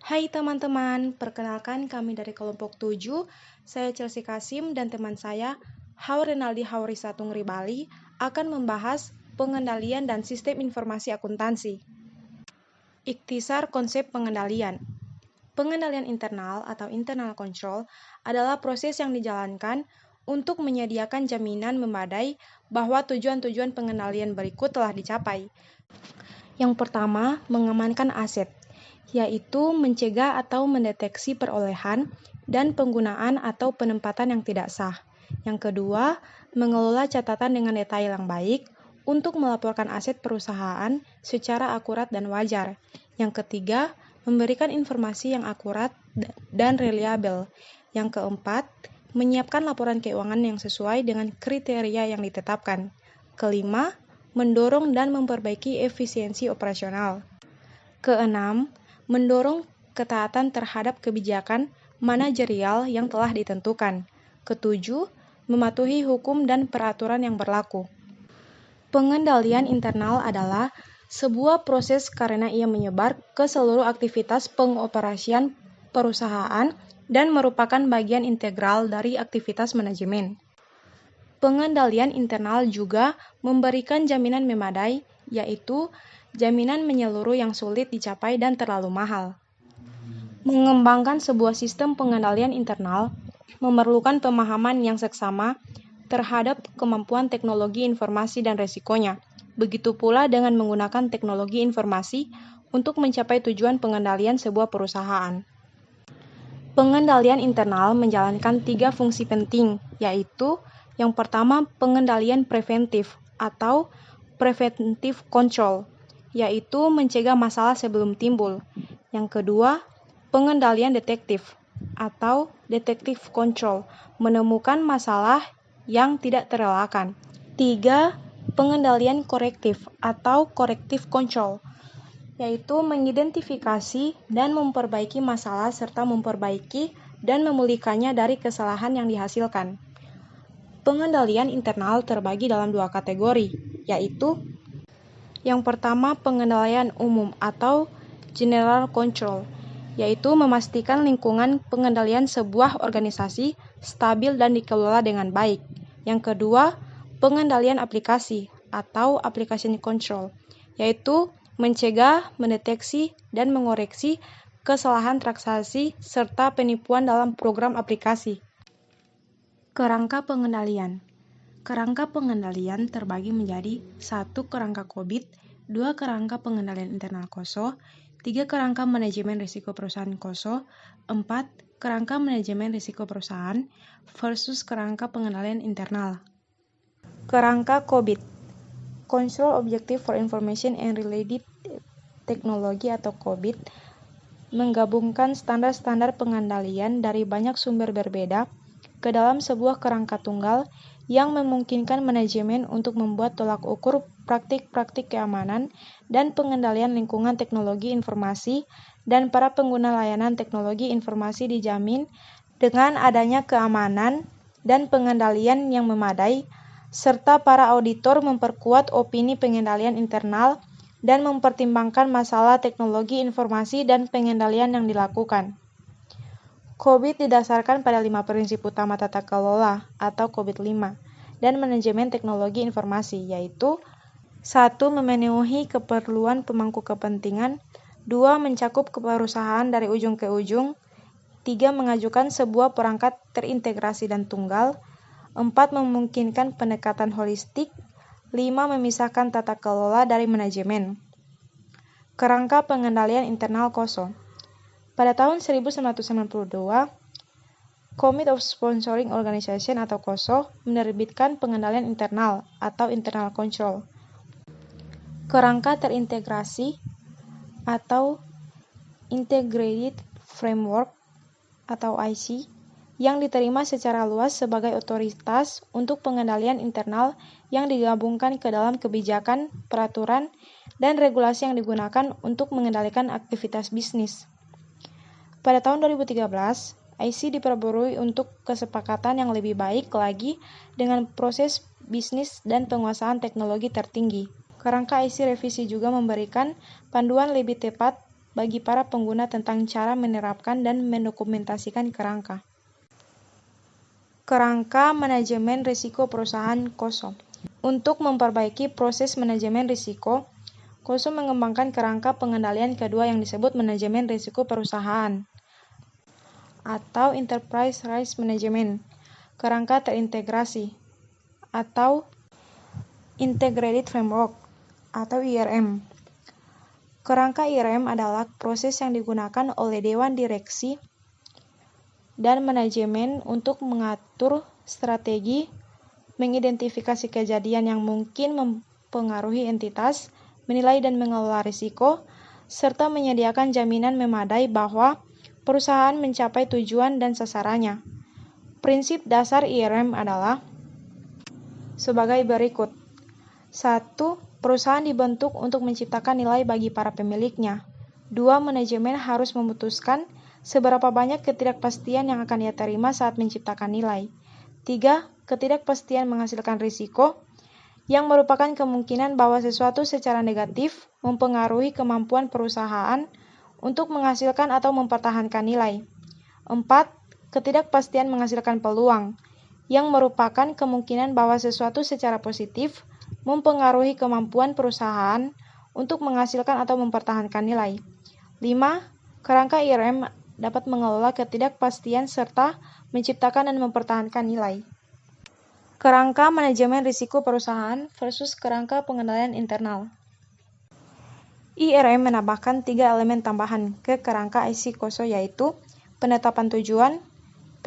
Hai teman-teman, perkenalkan kami dari kelompok 7. Saya Chelsea Kasim dan teman saya, Hau Renaldi Haurisatung Ribali, akan membahas pengendalian dan sistem informasi akuntansi. Ikhtisar konsep pengendalian. Pengendalian internal atau internal control adalah proses yang dijalankan untuk menyediakan jaminan memadai bahwa tujuan-tujuan pengendalian berikut telah dicapai. Yang pertama, mengamankan aset, yaitu mencegah atau mendeteksi perolehan dan penggunaan atau penempatan yang tidak sah. Yang kedua, mengelola catatan dengan detail yang baik untuk melaporkan aset perusahaan secara akurat dan wajar. Yang ketiga, memberikan informasi yang akurat dan reliabel. Yang keempat, menyiapkan laporan keuangan yang sesuai dengan kriteria yang ditetapkan. Kelima, mendorong dan memperbaiki efisiensi operasional. Keenam, mendorong ketaatan terhadap kebijakan manajerial yang telah ditentukan. Ketujuh, mematuhi hukum dan peraturan yang berlaku. Pengendalian internal adalah sebuah proses karena ia menyebar ke seluruh aktivitas pengoperasian perusahaan dan merupakan bagian integral dari aktivitas manajemen. Pengendalian internal juga memberikan jaminan memadai, yaitu jaminan menyeluruh yang sulit dicapai dan terlalu mahal. Mengembangkan sebuah sistem pengendalian internal memerlukan pemahaman yang seksama terhadap kemampuan teknologi informasi dan resikonya. Begitu pula dengan menggunakan teknologi informasi untuk mencapai tujuan pengendalian sebuah perusahaan. Pengendalian internal menjalankan 3 fungsi penting, yaitu yang pertama, pengendalian preventif atau preventive control, yaitu mencegah masalah sebelum timbul. Yang kedua, pengendalian detektif atau detective control, menemukan masalah yang tidak terelakkan. 3. Pengendalian korektif atau corrective control, yaitu mengidentifikasi dan memperbaiki masalah serta memperbaiki dan memulihkannya dari kesalahan yang dihasilkan. Pengendalian internal terbagi dalam 2 kategori, yaitu yang pertama, pengendalian umum atau general control, yaitu memastikan lingkungan pengendalian sebuah organisasi stabil dan dikelola dengan baik. Yang kedua, pengendalian aplikasi atau application control, yaitu mencegah, mendeteksi, dan mengoreksi kesalahan transaksi serta penipuan dalam program aplikasi. Kerangka pengendalian. Kerangka pengendalian terbagi menjadi 1. Kerangka COVID, 2. Kerangka pengendalian internal KOSO, 3. Kerangka manajemen risiko perusahaan KOSO, 4. Kerangka manajemen risiko perusahaan versus kerangka pengendalian internal. Kerangka COVID, Control Objective for Information and Related Technology atau COVID, menggabungkan standar-standar pengendalian dari banyak sumber berbeda ke dalam sebuah kerangka tunggal yang memungkinkan manajemen untuk membuat tolak ukur praktik-praktik keamanan dan pengendalian lingkungan teknologi informasi dan para pengguna layanan teknologi informasi dijamin dengan adanya keamanan dan pengendalian yang memadai, serta para auditor memperkuat opini pengendalian internal dan mempertimbangkan masalah teknologi informasi dan pengendalian yang dilakukan. COVID didasarkan pada 5 prinsip utama tata kelola atau COVID 5 dan manajemen teknologi informasi, yaitu 1. Memenuhi keperluan pemangku kepentingan, 2. Mencakup perusahaan dari ujung ke ujung, 3. Mengajukan sebuah perangkat terintegrasi dan tunggal, 4. Memungkinkan pendekatan holistik, 5. Memisahkan tata kelola dari manajemen. Kerangka pengendalian internal KOSO. Pada tahun 1992, Committee of Sponsoring Organization atau KOSO menerbitkan pengendalian internal atau internal control. Kerangka terintegrasi atau Integrated Framework atau IC yang diterima secara luas sebagai otoritas untuk pengendalian internal yang digabungkan ke dalam kebijakan, peraturan, dan regulasi yang digunakan untuk mengendalikan aktivitas bisnis. Pada tahun 2013, IC diperbarui untuk kesepakatan yang lebih baik lagi dengan proses bisnis dan penguasaan teknologi tertinggi. Kerangka IC revisi juga memberikan panduan lebih tepat bagi para pengguna tentang cara menerapkan dan mendokumentasikan kerangka. Kerangka manajemen risiko perusahaan KOSO. Untuk memperbaiki proses manajemen risiko, KOSO mengembangkan kerangka pengendalian kedua yang disebut manajemen risiko perusahaan atau Enterprise Risk Management, kerangka terintegrasi atau Integrated Framework atau IRM. Kerangka IRM adalah proses yang digunakan oleh Dewan Direksi dan Manajemen untuk mengatur strategi, mengidentifikasi kejadian yang mungkin mempengaruhi entitas, menilai dan mengelola risiko, serta menyediakan jaminan memadai bahwa perusahaan mencapai tujuan dan sasarannya. Prinsip dasar IRM adalah sebagai berikut. 1. Perusahaan dibentuk untuk menciptakan nilai bagi para pemiliknya. 2. Manajemen harus memutuskan seberapa banyak ketidakpastian yang akan ia terima saat menciptakan nilai. 3. Ketidakpastian menghasilkan risiko, yang merupakan kemungkinan bahwa sesuatu secara negatif mempengaruhi kemampuan perusahaan untuk menghasilkan atau mempertahankan nilai. 4. Ketidakpastian menghasilkan peluang, yang merupakan kemungkinan bahwa sesuatu secara positif mempengaruhi kemampuan perusahaan untuk menghasilkan atau mempertahankan nilai. 5. Kerangka IRM dapat mengelola ketidakpastian serta menciptakan dan mempertahankan nilai. Kerangka manajemen risiko perusahaan versus kerangka pengendalian internal. IRM menambahkan 3 elemen tambahan ke kerangka IC KOSO, yaitu penetapan tujuan,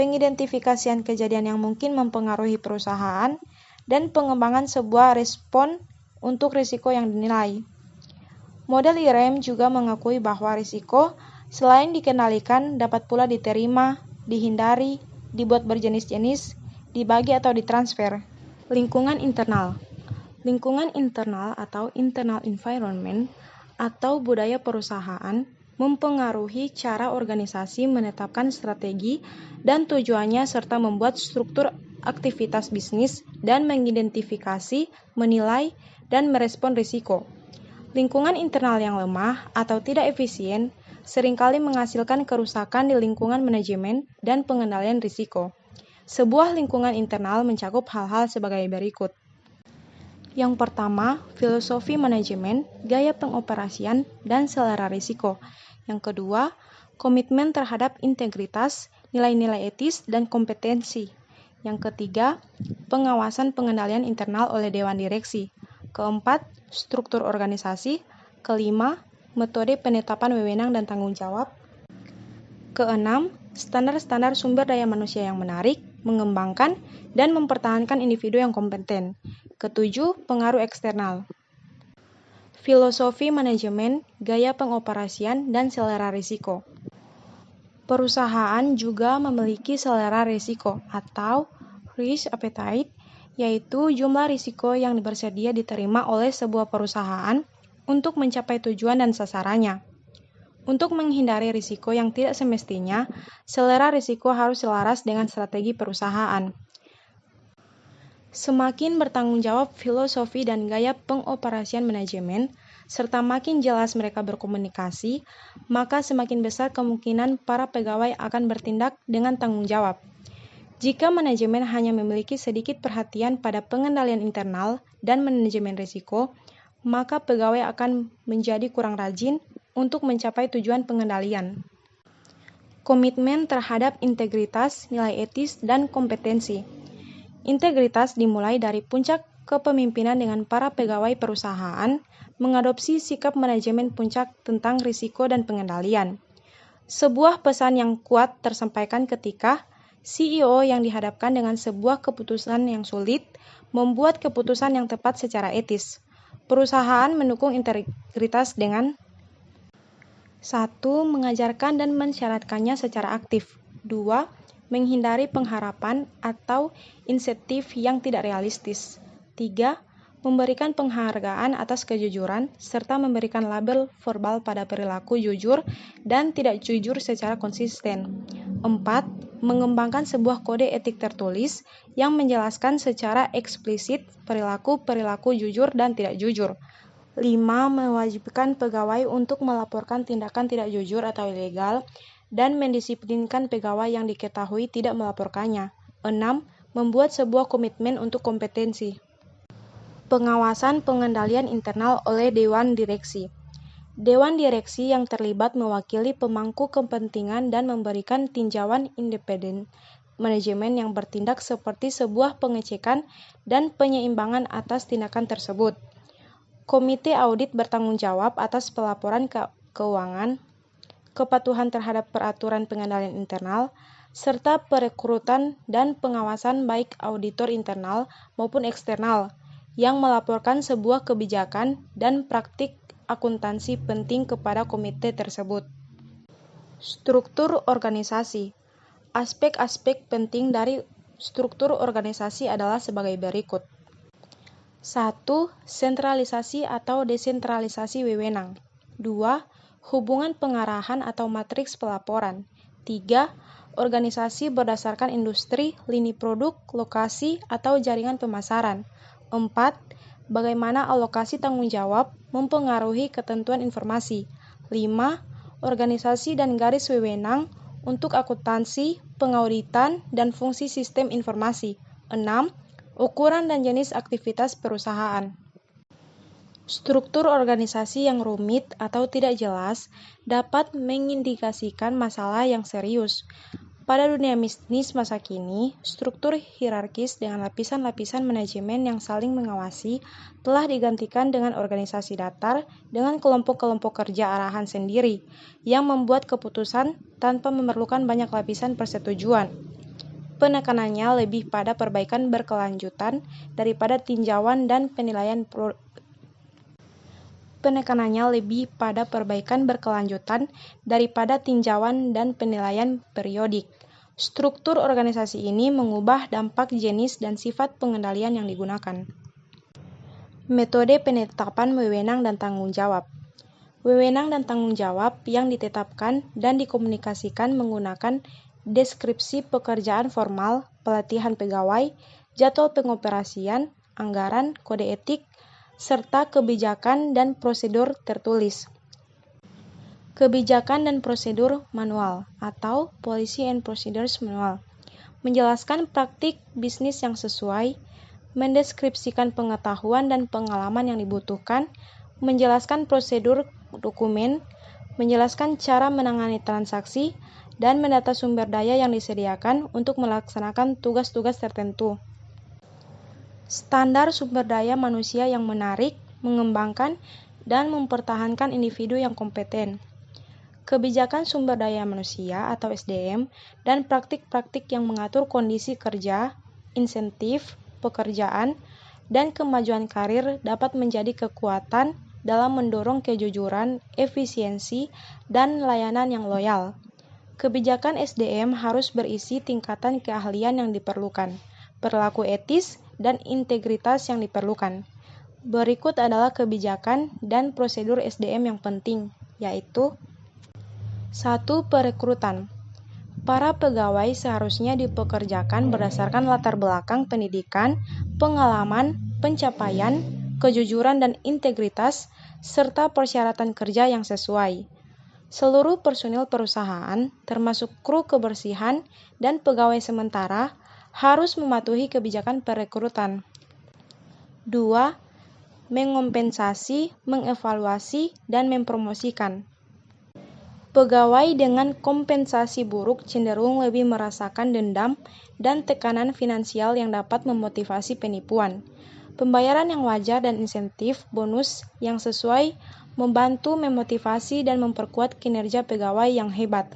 pengidentifikasian kejadian yang mungkin mempengaruhi perusahaan, dan pengembangan sebuah respon untuk risiko yang dinilai. Model IRM juga mengakui bahwa risiko selain dikendalikan dapat pula diterima, dihindari, dibuat berjenis-jenis, dibagi atau ditransfer. Lingkungan internal. Lingkungan internal atau internal environment atau budaya perusahaan mempengaruhi cara organisasi menetapkan strategi dan tujuannya serta membuat struktur aktivitas bisnis dan mengidentifikasi, menilai, dan merespon risiko. Lingkungan internal yang lemah atau tidak efisien seringkali menghasilkan kerusakan di lingkungan manajemen dan pengendalian risiko. Sebuah lingkungan internal mencakup hal-hal sebagai berikut. Yang pertama, filosofi manajemen, gaya pengoperasian, dan selera risiko. Yang kedua, komitmen terhadap integritas, nilai-nilai etis, dan kompetensi. Yang ketiga, pengawasan pengendalian internal oleh Dewan Direksi. Keempat, struktur organisasi. Kelima, metode penetapan wewenang dan tanggung jawab. Keenam, standar-standar sumber daya manusia yang menarik, mengembangkan, dan mempertahankan individu yang kompeten. Ketujuh, pengaruh eksternal. Filosofi manajemen, gaya pengoperasian, dan selera risiko. Perusahaan juga memiliki selera risiko atau risk appetite, yaitu jumlah risiko yang bersedia diterima oleh sebuah perusahaan untuk mencapai tujuan dan sasarannya. Untuk menghindari risiko yang tidak semestinya, selera risiko harus selaras dengan strategi perusahaan. Semakin bertanggung jawab filosofi dan gaya pengoperasian manajemen, serta makin jelas mereka berkomunikasi, maka semakin besar kemungkinan para pegawai akan bertindak dengan tanggung jawab. Jika manajemen hanya memiliki sedikit perhatian pada pengendalian internal dan manajemen risiko, maka pegawai akan menjadi kurang rajin untuk mencapai tujuan pengendalian. Komitmen terhadap integritas, nilai etis, dan kompetensi. Integritas dimulai dari puncak kepemimpinan dengan para pegawai perusahaan mengadopsi sikap manajemen puncak tentang risiko dan pengendalian. Sebuah pesan yang kuat tersampaikan ketika CEO yang dihadapkan dengan sebuah keputusan yang sulit membuat keputusan yang tepat secara etis. Perusahaan mendukung integritas dengan 1. Mengajarkan dan mensyaratkannya secara aktif. 2. Menghindari pengharapan atau insentif yang tidak realistis. 3. Memberikan penghargaan atas kejujuran, serta memberikan label verbal pada perilaku jujur dan tidak jujur secara konsisten. 4. Mengembangkan sebuah kode etik tertulis yang menjelaskan secara eksplisit perilaku-perilaku jujur dan tidak jujur. 5. Mewajibkan pegawai untuk melaporkan tindakan tidak jujur atau ilegal dan mendisiplinkan pegawai yang diketahui tidak melaporkannya. 6. Membuat sebuah komitmen untuk kompetensi. Pengawasan pengendalian internal oleh Dewan Direksi. Dewan Direksi yang terlibat mewakili pemangku kepentingan dan memberikan tinjauan independen manajemen yang bertindak seperti sebuah pengecekan dan penyeimbangan atas tindakan tersebut. Komite audit bertanggung jawab atas pelaporan keuangan, kepatuhan terhadap peraturan pengendalian internal, serta perekrutan dan pengawasan baik auditor internal maupun eksternal yang melaporkan sebuah kebijakan dan praktik akuntansi penting kepada komite tersebut. Struktur organisasi. Aspek-aspek penting dari struktur organisasi adalah sebagai berikut. 1. Sentralisasi atau desentralisasi wewenang. 2. Hubungan pengarahan atau matriks pelaporan. 3. Organisasi berdasarkan industri, lini produk, lokasi, atau jaringan pemasaran. 4. Bagaimana alokasi tanggung jawab mempengaruhi ketentuan informasi. 5. Organisasi dan garis wewenang untuk akuntansi, pengauditan, dan fungsi sistem informasi. 6. Ukuran dan jenis aktivitas perusahaan. Struktur organisasi yang rumit atau tidak jelas dapat mengindikasikan masalah yang serius. Pada dunia bisnis masa kini, struktur hierarkis dengan lapisan-lapisan manajemen yang saling mengawasi telah digantikan dengan organisasi datar dengan kelompok-kelompok kerja arahan sendiri yang membuat keputusan tanpa memerlukan banyak lapisan persetujuan. Penekanannya lebih pada perbaikan berkelanjutan daripada tinjauan dan penilaian periodik. Struktur organisasi ini mengubah dampak jenis dan sifat pengendalian yang digunakan. Metode penetapan wewenang dan tanggung jawab. Wewenang dan tanggung jawab yang ditetapkan dan dikomunikasikan menggunakan deskripsi pekerjaan formal, pelatihan pegawai, jadwal pengoperasian, anggaran, kode etik, serta kebijakan dan prosedur tertulis. Kebijakan dan prosedur manual atau Policy and Procedures Manual menjelaskan praktik bisnis yang sesuai, mendeskripsikan pengetahuan dan pengalaman yang dibutuhkan, menjelaskan prosedur dokumen, menjelaskan cara menangani transaksi, dan mendata sumber daya yang disediakan untuk melaksanakan tugas-tugas tertentu. Standar sumber daya manusia yang menarik, mengembangkan, dan mempertahankan individu yang kompeten. Kebijakan sumber daya manusia atau SDM dan praktik-praktik yang mengatur kondisi kerja, insentif, pekerjaan, dan kemajuan karir dapat menjadi kekuatan dalam mendorong kejujuran, efisiensi, dan layanan yang loyal. Kebijakan SDM harus berisi tingkatan keahlian yang diperlukan, perilaku etis, dan integritas yang diperlukan. Berikut adalah kebijakan dan prosedur SDM yang penting, yaitu 1. Perekrutan. Para pegawai seharusnya dipekerjakan berdasarkan latar belakang pendidikan, pengalaman, pencapaian, kejujuran dan integritas, serta persyaratan kerja yang sesuai. Seluruh personil perusahaan, termasuk kru kebersihan dan pegawai sementara, harus mematuhi kebijakan perekrutan. 2. Mengompensasi, mengevaluasi, dan mempromosikan. Pegawai dengan kompensasi buruk cenderung lebih merasakan dendam dan tekanan finansial yang dapat memotivasi penipuan. Pembayaran yang wajar dan insentif bonus yang sesuai membantu memotivasi dan memperkuat kinerja pegawai yang hebat.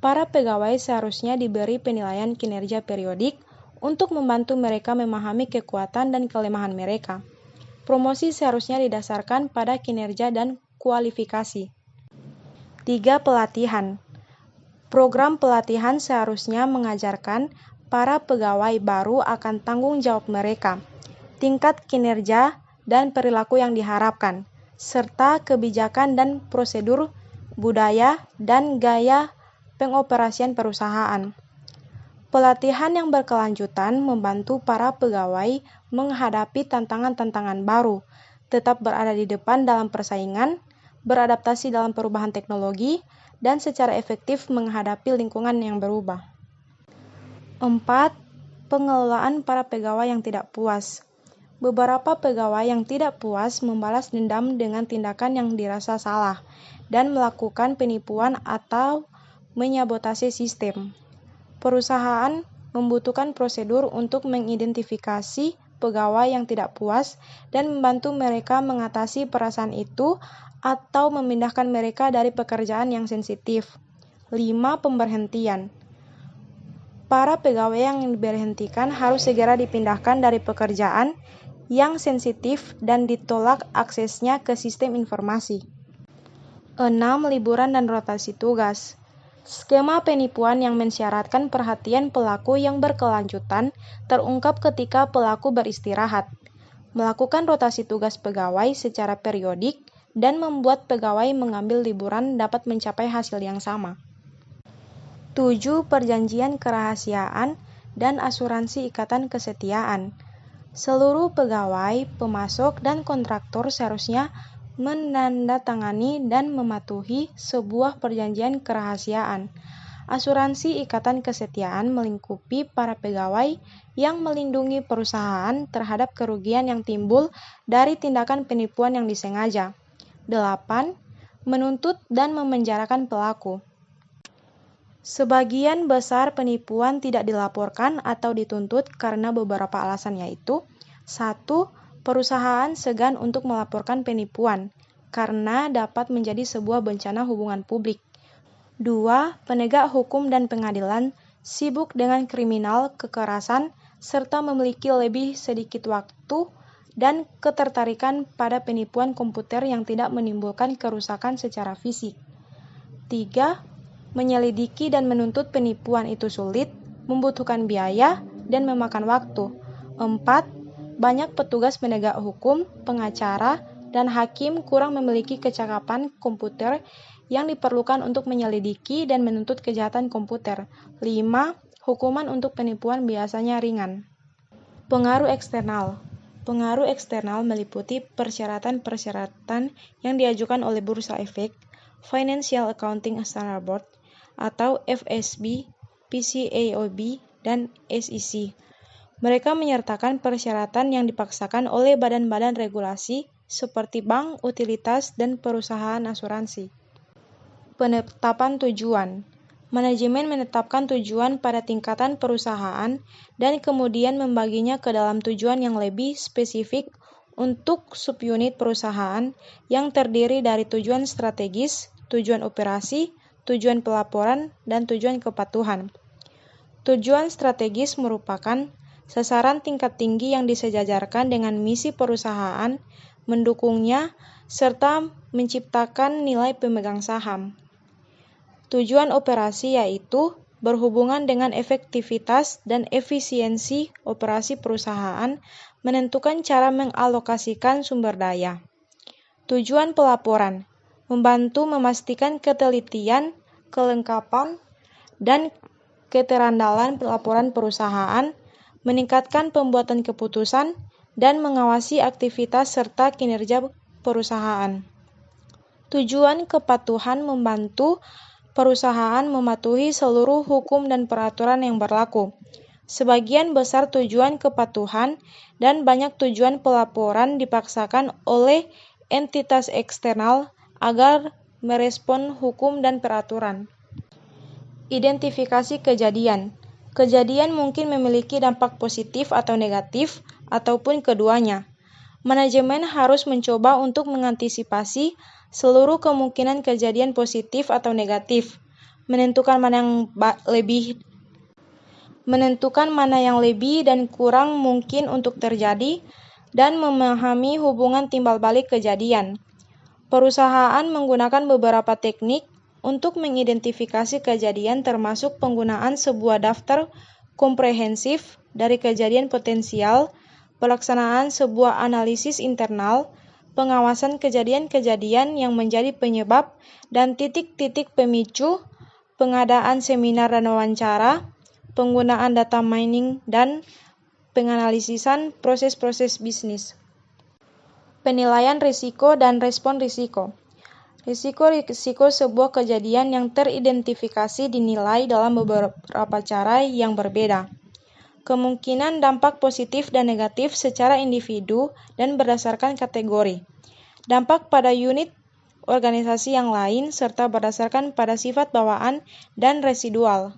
Para pegawai seharusnya diberi penilaian kinerja periodik untuk membantu mereka memahami kekuatan dan kelemahan mereka. Promosi seharusnya didasarkan pada kinerja dan kualifikasi. 3. Pelatihan. Program pelatihan seharusnya mengajarkan para pegawai baru akan tanggung jawab mereka, tingkat kinerja dan perilaku yang diharapkan, serta kebijakan dan prosedur, budaya, dan gaya pengoperasian perusahaan. Pelatihan yang berkelanjutan membantu para pegawai menghadapi tantangan-tantangan baru, tetap berada di depan dalam persaingan, beradaptasi dalam perubahan teknologi, dan secara efektif menghadapi lingkungan yang berubah. 4. Pengelolaan para pegawai yang tidak puas. Beberapa pegawai yang tidak puas membalas dendam dengan tindakan yang dirasa salah dan melakukan penipuan atau menyabotase sistem. Perusahaan membutuhkan prosedur untuk mengidentifikasi pegawai yang tidak puas dan membantu mereka mengatasi perasaan itu atau memindahkan mereka dari pekerjaan yang sensitif. 5. Pemberhentian. Para pegawai yang diberhentikan harus segera dipindahkan dari pekerjaan yang sensitif dan ditolak aksesnya ke sistem informasi. 6. Liburan dan rotasi tugas. Skema penipuan yang mensyaratkan perhatian pelaku yang berkelanjutan terungkap ketika pelaku beristirahat, melakukan rotasi tugas pegawai secara periodik, dan membuat pegawai mengambil liburan dapat mencapai hasil yang sama. 7. Perjanjian kerahasiaan dan asuransi ikatan kesetiaan. Seluruh pegawai, pemasok, dan kontraktor seharusnya menandatangani dan mematuhi sebuah perjanjian kerahasiaan. Asuransi ikatan kesetiaan melingkupi para pegawai yang melindungi perusahaan terhadap kerugian yang timbul dari tindakan penipuan yang disengaja. 8. Menuntut dan memenjarakan pelaku. Sebagian besar penipuan tidak dilaporkan atau dituntut karena beberapa alasan, yaitu 1. Perusahaan segan untuk melaporkan penipuan karena dapat menjadi sebuah bencana hubungan publik. 2. Penegak hukum dan pengadilan sibuk dengan kriminal, kekerasan, serta memiliki lebih sedikit waktu dan ketertarikan pada penipuan komputer yang tidak menimbulkan kerusakan secara fisik. 3. Menyelidiki dan menuntut penipuan itu sulit, membutuhkan biaya, dan memakan waktu. 4. Banyak petugas penegak hukum, pengacara, dan hakim kurang memiliki kecakapan komputer yang diperlukan untuk menyelidiki dan menuntut kejahatan komputer. 5. Hukuman untuk penipuan biasanya ringan. Pengaruh eksternal. Pengaruh eksternal meliputi persyaratan-persyaratan yang diajukan oleh Bursa Efek, Financial Accounting Standards Board, atau FSB, PCAOB, dan SEC. Mereka menyertakan persyaratan yang dipaksakan oleh badan-badan regulasi seperti bank, utilitas, dan perusahaan asuransi. Penetapan tujuan. Manajemen menetapkan tujuan pada tingkatan perusahaan dan kemudian membaginya ke dalam tujuan yang lebih spesifik untuk subunit perusahaan yang terdiri dari tujuan strategis, tujuan operasi, tujuan pelaporan, dan tujuan kepatuhan. Tujuan strategis merupakan sasaran tingkat tinggi yang disejajarkan dengan misi perusahaan, mendukungnya, serta menciptakan nilai pemegang saham. Tujuan operasi yaitu berhubungan dengan efektivitas dan efisiensi operasi perusahaan, menentukan cara mengalokasikan sumber daya. Tujuan pelaporan membantu memastikan ketelitian, kelengkapan, dan keterandalan laporan perusahaan, meningkatkan pembuatan keputusan, dan mengawasi aktivitas serta kinerja perusahaan. Tujuan kepatuhan membantu perusahaan mematuhi seluruh hukum dan peraturan yang berlaku. Sebagian besar tujuan kepatuhan dan banyak tujuan pelaporan dipaksakan oleh entitas eksternal agar merespon hukum dan peraturan. Identifikasi kejadian. Kejadian mungkin memiliki dampak positif atau negatif, ataupun keduanya. Manajemen harus mencoba untuk mengantisipasi seluruh kemungkinan kejadian positif atau negatif, menentukan mana yang lebih dan kurang mungkin untuk terjadi, dan memahami hubungan timbal balik kejadian. Perusahaan menggunakan beberapa teknik untuk mengidentifikasi kejadian, termasuk penggunaan sebuah daftar komprehensif dari kejadian potensial, pelaksanaan sebuah analisis internal, pengawasan kejadian-kejadian yang menjadi penyebab dan titik-titik pemicu, pengadaan seminar dan wawancara, penggunaan data mining, dan penganalisisan proses-proses bisnis. Penilaian risiko dan respon risiko. Risiko sebuah kejadian yang teridentifikasi dinilai dalam beberapa cara yang berbeda. Kemungkinan dampak positif dan negatif secara individu dan berdasarkan kategori. Dampak pada unit organisasi yang lain serta berdasarkan pada sifat bawaan dan residual.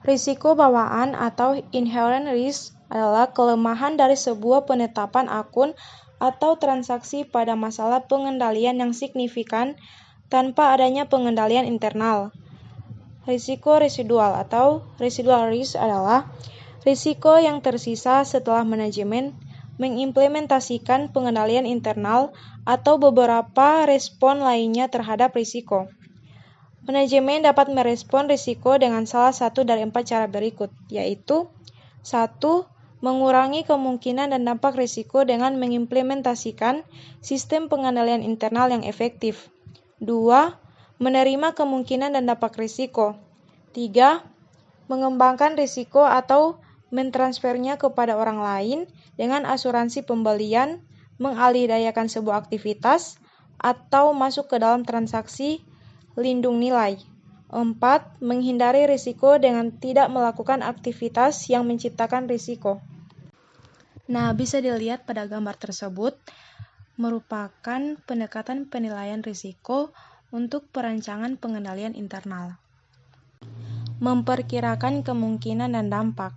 Risiko bawaan atau inherent risk adalah kelemahan dari sebuah penetapan akun atau transaksi pada masalah pengendalian yang signifikan tanpa adanya pengendalian internal. Risiko residual atau residual risk adalah risiko yang tersisa setelah manajemen mengimplementasikan pengendalian internal atau beberapa respon lainnya terhadap risiko. Manajemen dapat merespon risiko dengan salah satu dari 4 cara berikut, yaitu 1. Mengurangi kemungkinan dan dampak risiko dengan mengimplementasikan sistem pengendalian internal yang efektif. 2. Menerima kemungkinan dan dampak risiko. 3. Mengembangkan risiko atau mentransfernya kepada orang lain dengan asuransi pembelian, mengalihdayakan sebuah aktivitas, atau masuk ke dalam transaksi lindung nilai. 4. Menghindari risiko dengan tidak melakukan aktivitas yang menciptakan risiko. Nah, bisa dilihat pada gambar tersebut merupakan pendekatan penilaian risiko untuk perancangan pengendalian internal. Memperkirakan kemungkinan dan dampak.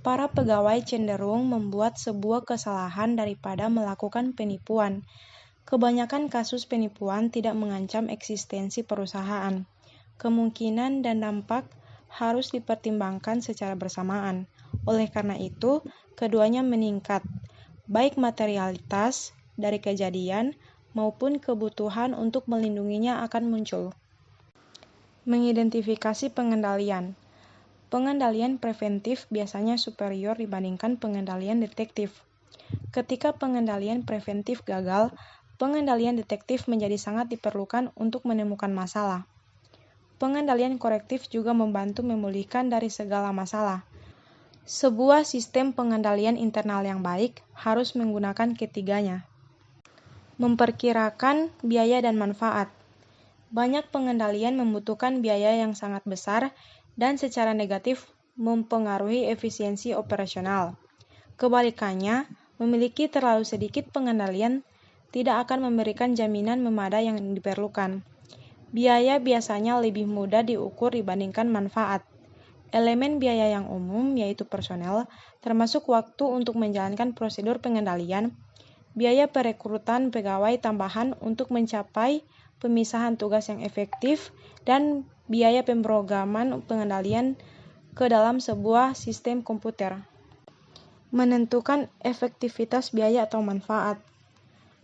Para pegawai cenderung membuat sebuah kesalahan daripada melakukan penipuan. Kebanyakan kasus penipuan tidak mengancam eksistensi perusahaan. Kemungkinan dan dampak harus dipertimbangkan secara bersamaan. Oleh karena itu, keduanya meningkat, baik materialitas dari kejadian maupun kebutuhan untuk melindunginya akan muncul. Mengidentifikasi pengendalian. Pengendalian preventif biasanya superior dibandingkan pengendalian detektif. Ketika pengendalian preventif gagal, pengendalian detektif menjadi sangat diperlukan untuk menemukan masalah. Pengendalian korektif juga membantu memulihkan dari segala masalah. Sebuah sistem pengendalian internal yang baik harus menggunakan ketiganya. Memperkirakan biaya dan manfaat. Banyak pengendalian membutuhkan biaya yang sangat besar dan secara negatif mempengaruhi efisiensi operasional. Kebalikannya, memiliki terlalu sedikit pengendalian tidak akan memberikan jaminan memadai yang diperlukan. Biaya biasanya lebih mudah diukur dibandingkan manfaat. Elemen biaya yang umum yaitu personel, termasuk waktu untuk menjalankan prosedur pengendalian, biaya perekrutan pegawai tambahan untuk mencapai pemisahan tugas yang efektif, dan biaya pemrograman pengendalian ke dalam sebuah sistem komputer. Menentukan efektivitas biaya atau manfaat.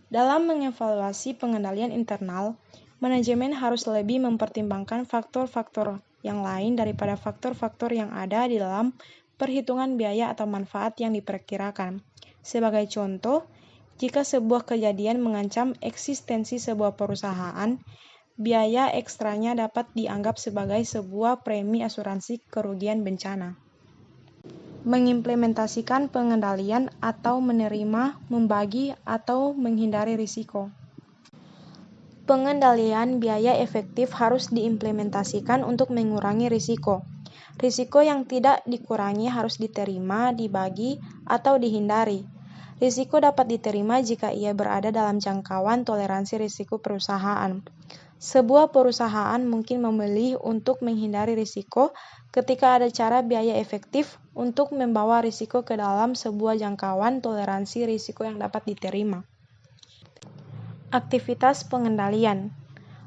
Dalam mengevaluasi pengendalian internal, manajemen harus lebih mempertimbangkan faktor-faktor yang lain daripada faktor-faktor yang ada di dalam perhitungan biaya atau manfaat yang diperkirakan. Sebagai contoh, jika sebuah kejadian mengancam eksistensi sebuah perusahaan, biaya ekstranya dapat dianggap sebagai sebuah premi asuransi kerugian bencana. Mengimplementasikan pengendalian atau menerima, membagi, atau menghindari risiko. Pengendalian biaya efektif harus diimplementasikan untuk mengurangi risiko. Risiko yang tidak dikurangi harus diterima, dibagi, atau dihindari. Risiko dapat diterima jika ia berada dalam jangkauan toleransi risiko perusahaan. Sebuah perusahaan mungkin memilih untuk menghindari risiko ketika ada cara biaya efektif untuk membawa risiko ke dalam sebuah jangkauan toleransi risiko yang dapat diterima. Aktivitas pengendalian.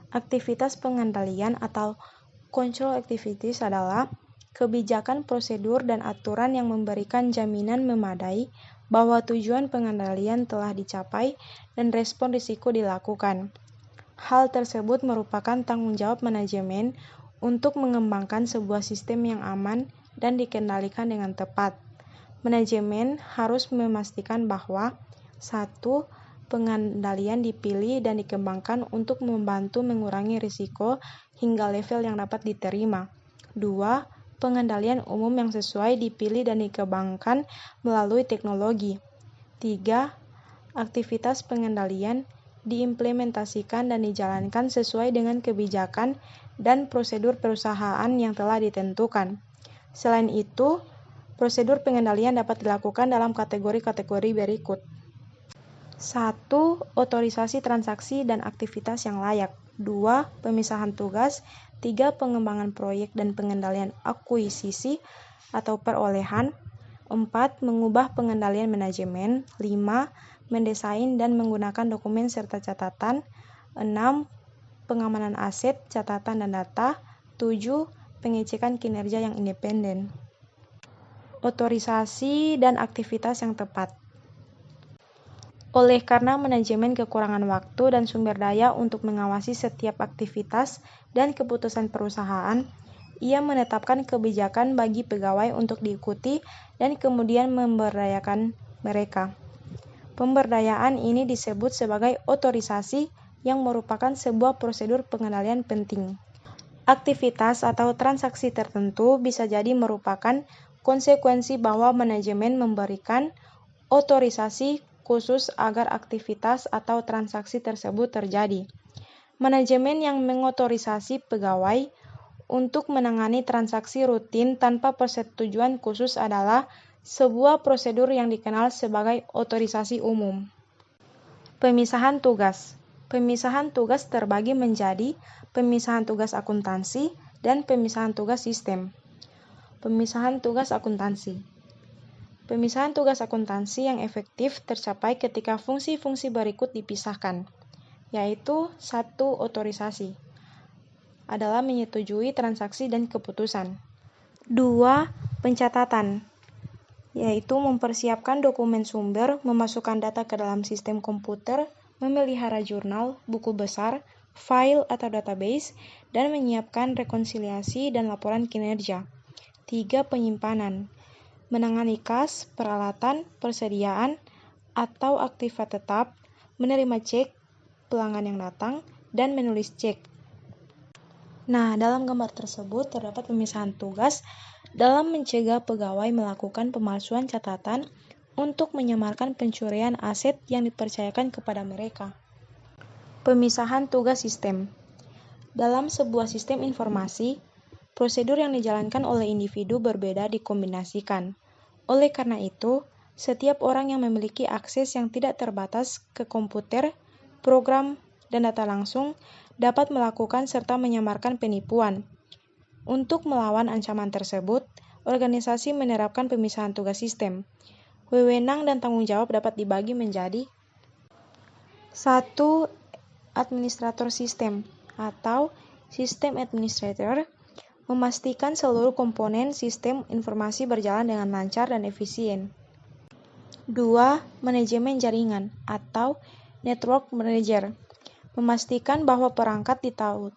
Aktivitas pengendalian atau control activities adalah kebijakan, prosedur, dan aturan yang memberikan jaminan memadai bahwa tujuan pengendalian telah dicapai dan respon risiko dilakukan. Hal tersebut merupakan tanggung jawab manajemen untuk mengembangkan sebuah sistem yang aman dan dikendalikan dengan tepat. Manajemen harus memastikan bahwa 1. Pengendalian dipilih dan dikembangkan untuk membantu mengurangi risiko hingga level yang dapat diterima. 2. Pengendalian umum yang sesuai dipilih dan dikembangkan melalui teknologi. 3. Aktivitas pengendalian diimplementasikan dan dijalankan sesuai dengan kebijakan dan prosedur perusahaan yang telah ditentukan. Selain itu, prosedur pengendalian dapat dilakukan dalam kategori-kategori berikut. 1. Otorisasi transaksi dan aktivitas yang layak. 2. Pemisahan tugas. 3. Pengembangan proyek dan pengendalian akuisisi atau perolehan. 4. Mengubah pengendalian manajemen. 5. Mendesain dan menggunakan dokumen serta catatan. 6. Pengamanan aset, catatan dan data. 7. Pengecekan kinerja yang independen. Otorisasi dan aktivitas yang tepat. Oleh karena manajemen kekurangan waktu dan sumber daya untuk mengawasi setiap aktivitas dan keputusan perusahaan, ia menetapkan kebijakan bagi pegawai untuk diikuti dan kemudian memberdayakan mereka. Pemberdayaan ini disebut sebagai otorisasi yang merupakan sebuah prosedur pengendalian penting. Aktivitas atau transaksi tertentu bisa jadi merupakan konsekuensi bahwa manajemen memberikan otorisasi khusus agar aktivitas atau transaksi tersebut terjadi. Manajemen yang mengotorisasi pegawai untuk menangani transaksi rutin tanpa persetujuan khusus adalah sebuah prosedur yang dikenal sebagai otorisasi umum. Pemisahan tugas. Pemisahan tugas terbagi menjadi pemisahan tugas akuntansi dan pemisahan tugas sistem. Pemisahan tugas akuntansi. Pemisahan tugas akuntansi yang efektif tercapai ketika fungsi-fungsi berikut dipisahkan, yaitu 1. Otorisasi adalah menyetujui transaksi dan keputusan. 2. Pencatatan, yaitu mempersiapkan dokumen sumber, memasukkan data ke dalam sistem komputer, memelihara jurnal, buku besar, file atau database, dan menyiapkan rekonsiliasi dan laporan kinerja. 3. Penyimpanan, menangani kas, peralatan, persediaan, atau aktiva tetap, menerima cek, pelanggan yang datang, dan menulis cek. Nah, dalam gambar tersebut terdapat pemisahan tugas dalam mencegah pegawai melakukan pemalsuan catatan untuk menyamarkan pencurian aset yang dipercayakan kepada mereka. Pemisahan tugas sistem. Dalam sebuah sistem informasi, prosedur yang dijalankan oleh individu berbeda dikombinasikan. Oleh karena itu, setiap orang yang memiliki akses yang tidak terbatas ke komputer, program, dan data langsung dapat melakukan serta menyamarkan penipuan. Untuk melawan ancaman tersebut, organisasi menerapkan pemisahan tugas sistem. Wewenang dan tanggung jawab dapat dibagi menjadi 1. Administrator sistem atau sistem administrator memastikan seluruh komponen sistem informasi berjalan dengan lancar dan efisien. 2. Manajemen jaringan atau network manager memastikan bahwa perangkat ditaut.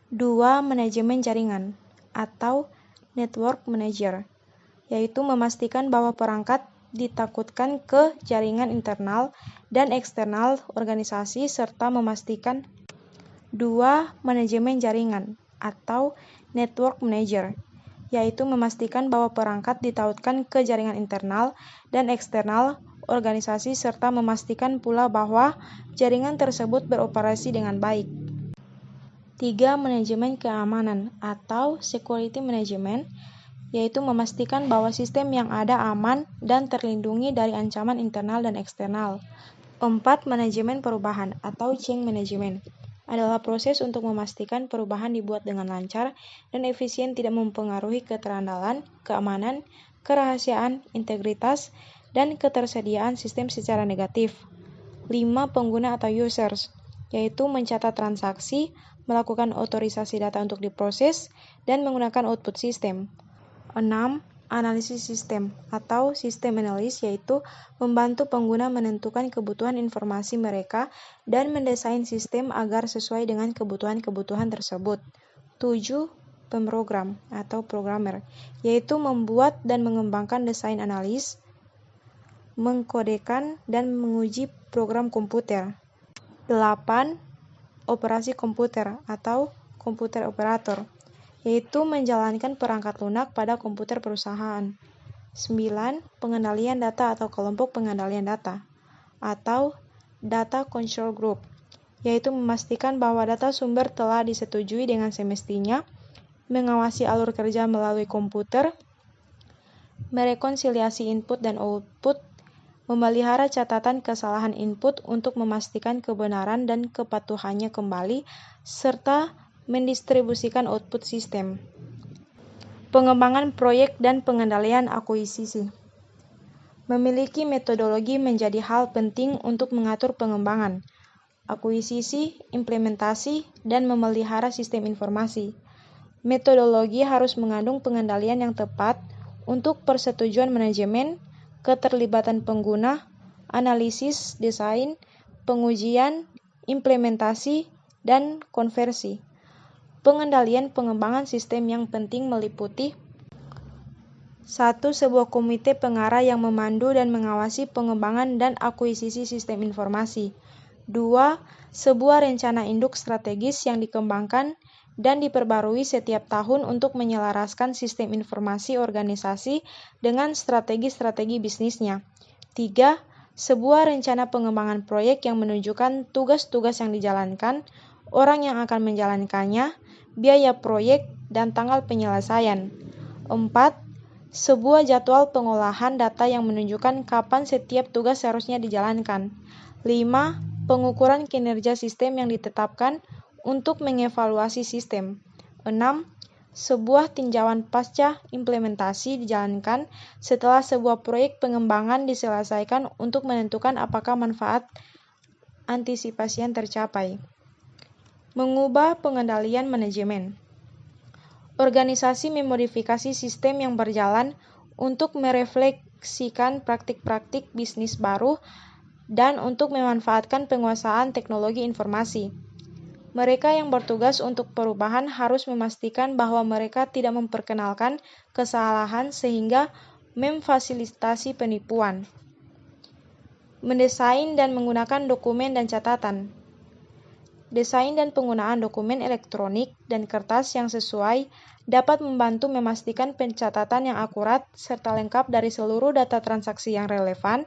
2. Manajemen jaringan atau network manager, yaitu memastikan bahwa perangkat ditakutkan ke jaringan internal dan eksternal organisasi serta memastikan. 2. Manajemen jaringan atau network manager, yaitu memastikan bahwa perangkat ditautkan ke jaringan internal dan eksternal organisasi serta memastikan pula bahwa jaringan tersebut beroperasi dengan baik. 3. Manajemen keamanan atau security management, yaitu memastikan bahwa sistem yang ada aman dan terlindungi dari ancaman internal dan eksternal. 4. Manajemen perubahan atau change management adalah proses untuk memastikan perubahan dibuat dengan lancar dan efisien, tidak mempengaruhi keterandalan, keamanan, kerahasiaan, integritas, dan ketersediaan sistem secara negatif. 5. Pengguna atau users, yaitu mencatat transaksi, melakukan otorisasi data untuk diproses, dan menggunakan output sistem. 6. Analisis sistem atau sistem analis, yaitu membantu pengguna menentukan kebutuhan informasi mereka dan mendesain sistem agar sesuai dengan kebutuhan-kebutuhan tersebut. 7. Pemrogram atau programmer, yaitu membuat dan mengembangkan desain analis, mengkodekan dan menguji program komputer. 8. Operasi komputer atau komputer operator, yaitu menjalankan perangkat lunak pada komputer perusahaan. 9. Pengendalian data atau kelompok pengendalian data atau Data Control Group, yaitu memastikan bahwa data sumber telah disetujui dengan semestinya, mengawasi alur kerja melalui komputer, merekonsiliasi input dan output, memelihara catatan kesalahan input untuk memastikan kebenaran dan kepatuhannya kembali, serta mendistribusikan output sistem. Pengembangan proyek dan pengendalian akuisisi. Memiliki metodologi menjadi hal penting untuk mengatur pengembangan, akuisisi, implementasi, dan memelihara sistem informasi. Metodologi harus mengandung pengendalian yang tepat untuk persetujuan manajemen, keterlibatan pengguna, analisis, desain, pengujian, implementasi, dan konversi. Pengendalian pengembangan sistem yang penting meliputi 1. Sebuah komite pengarah yang memandu dan mengawasi pengembangan dan akuisisi sistem informasi. 2. Sebuah rencana induk strategis yang dikembangkan dan diperbarui setiap tahun untuk menyelaraskan sistem informasi organisasi dengan strategi-strategi bisnisnya. 3. Sebuah rencana pengembangan proyek yang menunjukkan tugas-tugas yang dijalankan, orang yang akan menjalankannya, biaya proyek, dan tanggal penyelesaian. 4. Sebuah jadwal pengolahan data yang menunjukkan kapan setiap tugas seharusnya dijalankan. 5. Pengukuran kinerja sistem yang ditetapkan untuk mengevaluasi sistem. 6. Sebuah tinjauan pasca implementasi dijalankan setelah sebuah proyek pengembangan diselesaikan untuk menentukan apakah manfaat antisipasi yang tercapai. Mengubah pengendalian manajemen. Organisasi memodifikasi sistem yang berjalan untuk merefleksikan praktik-praktik bisnis baru dan untuk memanfaatkan penguasaan teknologi informasi. Mereka yang bertugas untuk perubahan harus memastikan bahwa mereka tidak memperkenalkan kesalahan sehingga memfasilitasi penipuan. Mendesain dan menggunakan dokumen dan catatan. Desain dan penggunaan dokumen elektronik dan kertas yang sesuai dapat membantu memastikan pencatatan yang akurat serta lengkap dari seluruh data transaksi yang relevan.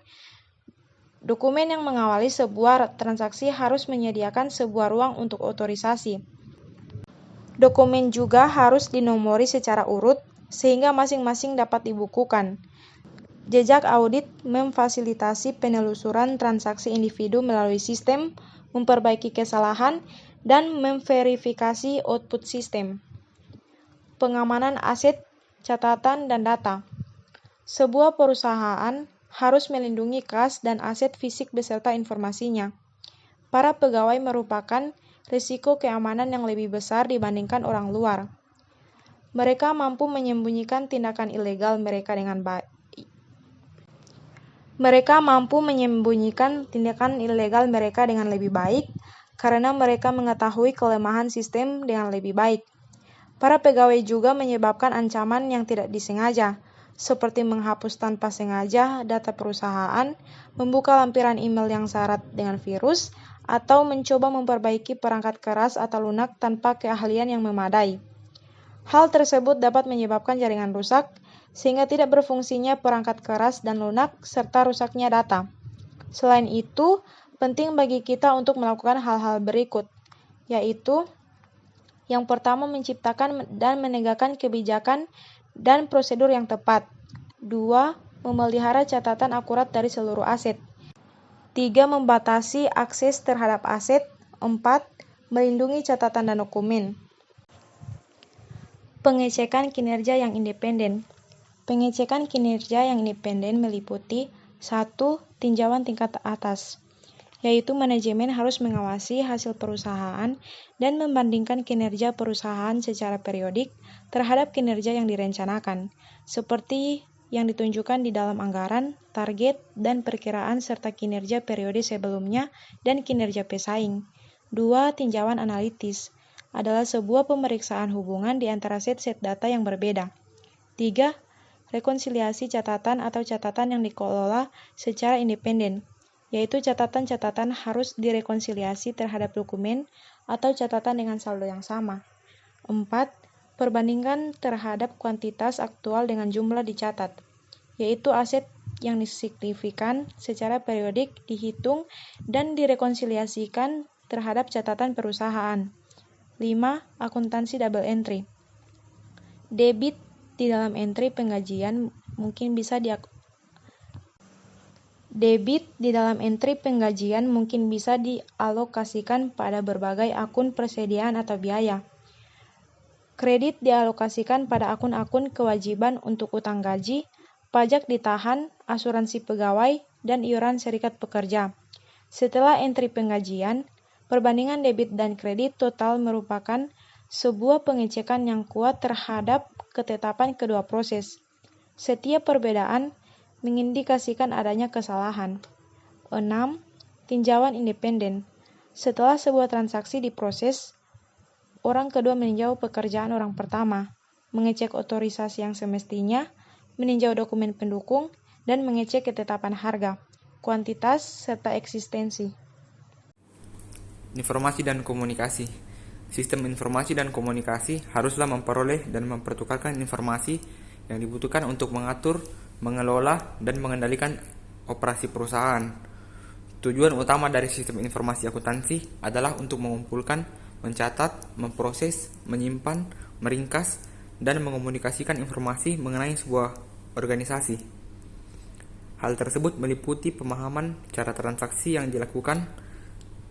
Dokumen yang mengawali sebuah transaksi harus menyediakan sebuah ruang untuk otorisasi. Dokumen juga harus dinomori secara urut sehingga masing-masing dapat dibukukan. Jejak audit memfasilitasi penelusuran transaksi individu melalui sistem, memperbaiki kesalahan, dan memverifikasi output sistem. Pengamanan aset, catatan, dan data. Sebuah perusahaan harus melindungi kas dan aset fisik beserta informasinya. Para pegawai merupakan risiko keamanan yang lebih besar dibandingkan orang luar. Mereka mampu menyembunyikan tindakan ilegal mereka dengan baik. Mereka mampu menyembunyikan tindakan ilegal mereka dengan lebih baik karena mereka mengetahui kelemahan sistem dengan lebih baik. Para pegawai juga menyebabkan ancaman yang tidak disengaja, seperti menghapus tanpa sengaja data perusahaan, membuka lampiran email yang syarat dengan virus, atau mencoba memperbaiki perangkat keras atau lunak tanpa keahlian yang memadai. Hal tersebut dapat menyebabkan jaringan rusak, sehingga tidak berfungsinya perangkat keras dan lunak, serta rusaknya data. Selain itu, penting bagi kita untuk melakukan hal-hal berikut, yaitu yang pertama menciptakan dan menegakkan kebijakan dan prosedur yang tepat. 2. Memelihara catatan akurat dari seluruh aset. 3. Membatasi akses terhadap aset. 4. Melindungi catatan dan dokumen. Pengecekan kinerja yang independen. Pengecekan kinerja yang independen meliputi 1. Tinjauan tingkat atas, yaitu manajemen harus mengawasi hasil perusahaan dan membandingkan kinerja perusahaan secara periodik terhadap kinerja yang direncanakan, seperti yang ditunjukkan di dalam anggaran, target, dan perkiraan serta kinerja periode sebelumnya dan kinerja pesaing. 2. Tinjauan analitis adalah sebuah pemeriksaan hubungan di antara set-set data yang berbeda. 3. Rekonsiliasi catatan atau catatan yang dikelola secara independen, yaitu catatan-catatan harus direkonsiliasi terhadap dokumen atau catatan dengan saldo yang sama. 4. Perbandingan terhadap kuantitas aktual dengan jumlah dicatat, yaitu aset yang signifikan secara periodik dihitung dan direkonsiliasikan terhadap catatan perusahaan. 5. Akuntansi double entry. Debit di dalam entry penggajian mungkin bisa dialokasikan pada berbagai akun persediaan atau biaya. Kredit dialokasikan pada akun-akun kewajiban untuk utang gaji, pajak ditahan, asuransi pegawai, dan iuran serikat pekerja. Setelah entry penggajian, perbandingan debit dan kredit total merupakan sebuah pengecekan yang kuat terhadap ketetapan kedua proses. Setiap perbedaan mengindikasikan adanya kesalahan. 6. Tinjauan independen. Setelah sebuah transaksi diproses, orang kedua meninjau pekerjaan orang pertama, mengecek otorisasi yang semestinya, meninjau dokumen pendukung, dan mengecek ketetapan harga, kuantitas, serta eksistensi. Informasi dan komunikasi. Sistem informasi dan komunikasi haruslah memperoleh dan mempertukarkan informasi yang dibutuhkan untuk mengatur, mengelola, dan mengendalikan operasi perusahaan. Tujuan utama dari sistem informasi akuntansi adalah untuk mengumpulkan, mencatat, memproses, menyimpan, meringkas, dan mengomunikasikan informasi mengenai sebuah organisasi. Hal tersebut meliputi pemahaman cara transaksi yang dilakukan,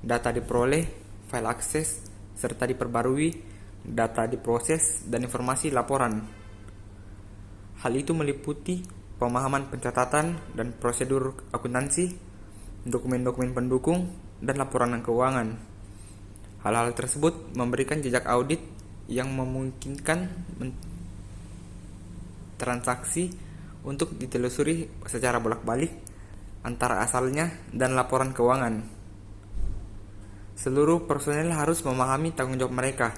data diperoleh, file akses, serta diperbarui, data diproses, dan informasi laporan. Hal itu meliputi pemahaman pencatatan dan prosedur akuntansi, dokumen-dokumen pendukung, dan laporan keuangan. Hal-hal tersebut memberikan jejak audit yang memungkinkan transaksi untuk ditelusuri secara bolak-balik antara asalnya dan laporan keuangan. Seluruh personel harus memahami tanggung jawab mereka.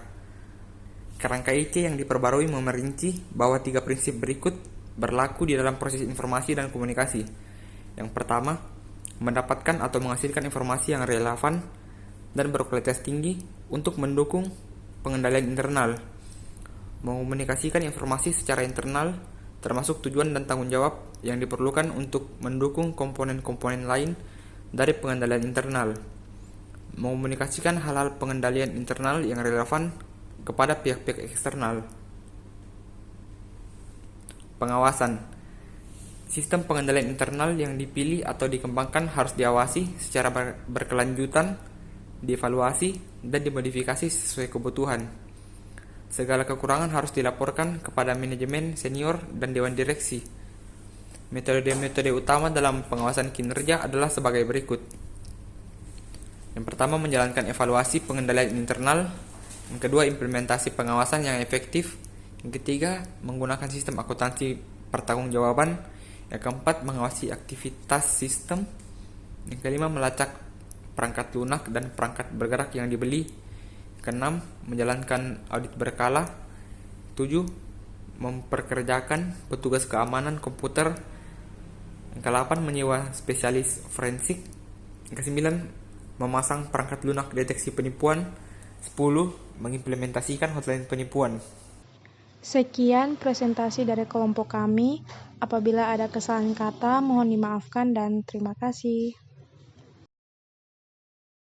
Kerangka IC yang diperbarui memerinci bahwa 3 prinsip berikut berlaku di dalam proses informasi dan komunikasi. Yang pertama, mendapatkan atau menghasilkan informasi yang relevan dan berkualitas tinggi untuk mendukung pengendalian internal, mengomunikasikan informasi secara internal, termasuk tujuan dan tanggung jawab yang diperlukan untuk mendukung komponen-komponen lain dari pengendalian internal, mengomunikasikan hal-hal pengendalian internal yang relevan kepada pihak-pihak eksternal. Pengawasan. Sistem pengendalian internal yang dipilih atau dikembangkan harus diawasi secara berkelanjutan, dievaluasi, dan dimodifikasi sesuai kebutuhan. Segala kekurangan harus dilaporkan kepada manajemen senior dan dewan direksi. Metode-metode utama dalam pengawasan kinerja adalah sebagai berikut. Yang pertama, menjalankan evaluasi pengendalian internal. Yang kedua, implementasi pengawasan yang efektif. Yang ketiga, menggunakan sistem akuntansi pertanggungjawaban. Yang keempat, mengawasi aktivitas sistem. Yang kelima, melacak perangkat lunak dan perangkat bergerak yang dibeli. Keenam, menjalankan audit berkala. 7, memperkerjakan petugas keamanan komputer. Yang ke-8, menyewa spesialis forensik. Yang ke-9, memasang perangkat lunak deteksi penipuan. 10, mengimplementasikan hotline penipuan. Sekian presentasi dari kelompok kami. Apabila ada kesalahan kata, mohon dimaafkan dan terima kasih.